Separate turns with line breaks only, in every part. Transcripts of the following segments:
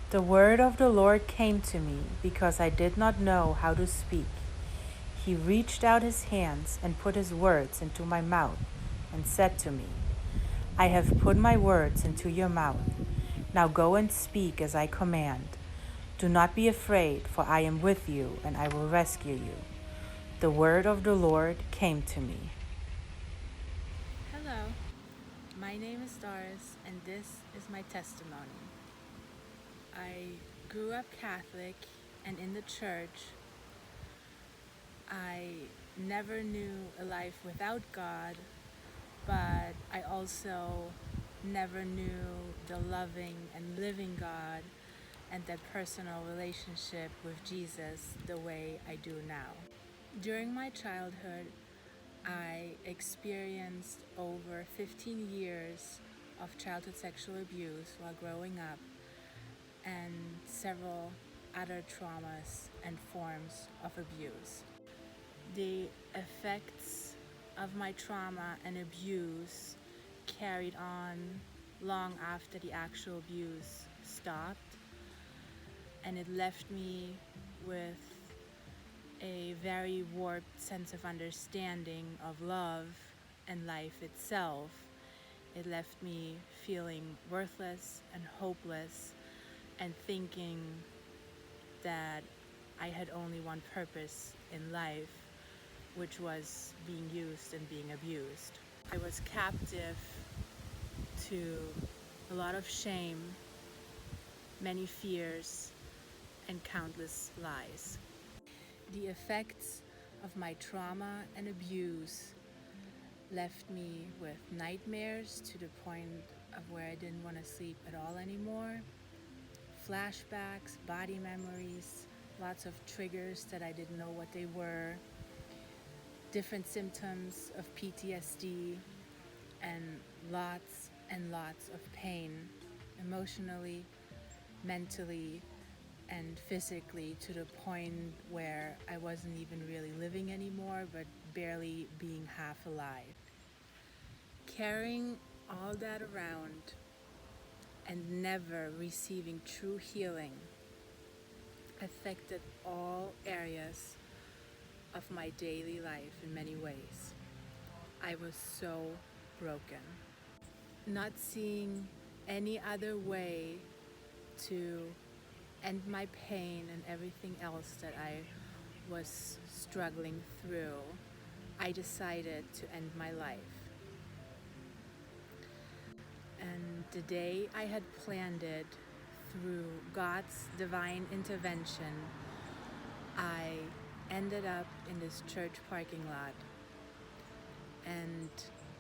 The word of the Lord came to me because I did not know how to speak. He reached out his hands and put his words into my mouth and said to me, I have put my words into your mouth. Now go and speak as I command. Do not be afraid, for I am with you and I will rescue you. The word of the Lord came to me.
Hello, my name is Doris, and this is my testimony. I grew up Catholic, and in the church, I never knew a life without God, but I also never knew the loving and living God and that personal relationship with Jesus the way I do now. During my childhood, I experienced over 15 years of childhood sexual abuse while growing up and several other traumas and forms of abuse. The effects of my trauma and abuse carried on long after the actual abuse stopped, and it left me with a very warped sense of understanding of love and life itself. It left me feeling worthless and hopeless and thinking that I had only one purpose in life, which was being used and being abused. I was captive to a lot of shame, many fears, and countless lies. The effects of my trauma and abuse left me with nightmares to the point of where I didn't want to sleep at all anymore, flashbacks, body memories, lots of triggers that I didn't know what they were, different symptoms of PTSD, and lots of pain, emotionally, mentally, and physically, to the point where I wasn't even really living anymore, but barely being half alive. Carrying all that around and never receiving true healing affected all areas of my daily life in many ways. I was so broken. Not seeing any other way to end my pain and everything else that I was struggling through, I decided to end my life. And the day I had planned it, through God's divine intervention, I ended up in this church parking lot. And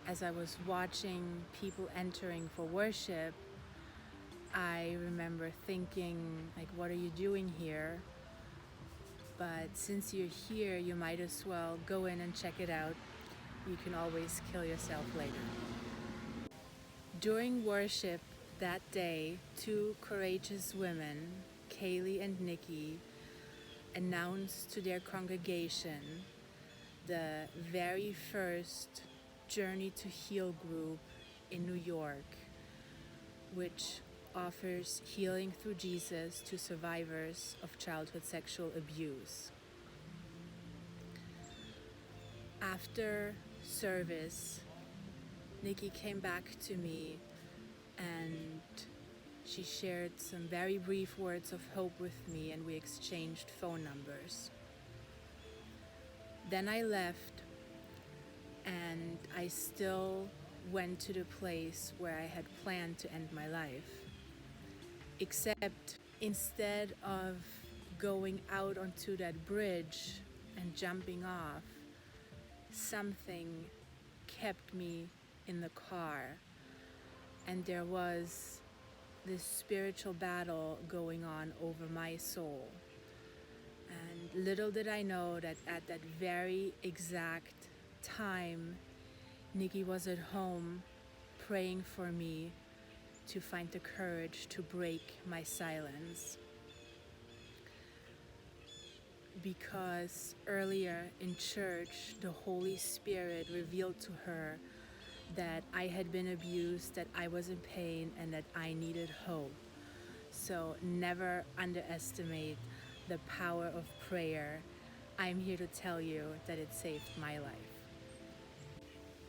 as I was watching people entering for worship, I remember thinking, like, what are you doing here? But since you're here, you might as well go in and check it out. You can always kill yourself later. During worship that day, two courageous women, Kaylee and Nikki, announced to their congregation the very first Journey to Heal group in New York, which offers healing through Jesus to survivors of childhood sexual abuse. After service, Nikki came back to me and she shared some very brief words of hope with me, and we exchanged phone numbers. Then I left, and I still went to the place where I had planned to end my life. Except instead of going out onto that bridge and jumping off, something kept me in the car, and there was this spiritual battle going on over my soul. And little did I know that at that very exact time, Nikki was at home praying for me to find the courage to break my silence. Because earlier in church, the Holy Spirit revealed to her that I had been abused, that I was in pain, and that I needed hope. So never underestimate the power of prayer. I'm here to tell you that it saved my life.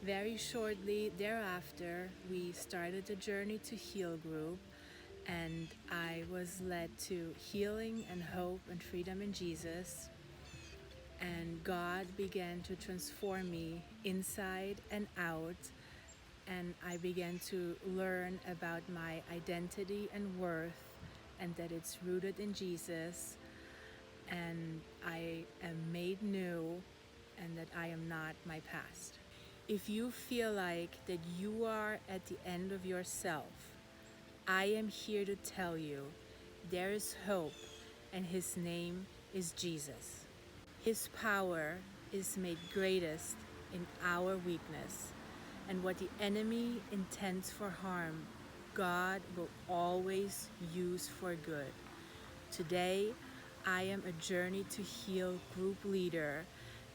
Very shortly thereafter, we started the Journey to Heal group, and I was led to healing and hope and freedom in Jesus. And God began to transform me inside and out, and I began to learn about my identity and worth, and that it's rooted in Jesus, and I am made new, and that I am not my past. If you feel like that you are at the end of yourself, I am here to tell you there is hope, and his name is Jesus. His power is made greatest in our weakness, and what the enemy intends for harm, God will always use for good. Today, I am a Journey to Heal group leader,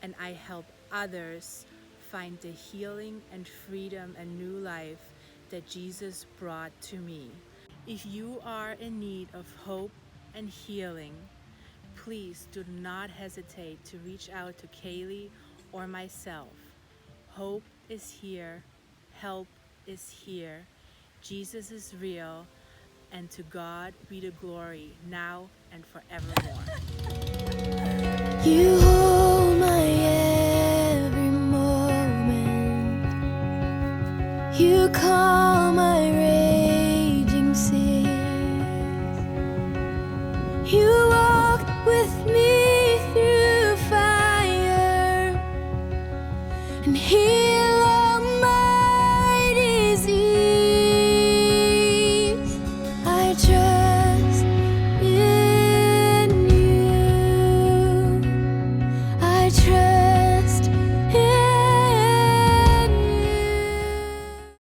and I help others find the healing and freedom and new life that Jesus brought to me. If you are in need of hope and healing, please do not hesitate to reach out to Kaylee or myself. Hope is here, help is here, Jesus is real, and to God be the glory now and forevermore.
You hold my every moment. You calm my raging seas. You walk with me through fire and heal all my disease. I trust in you. I trust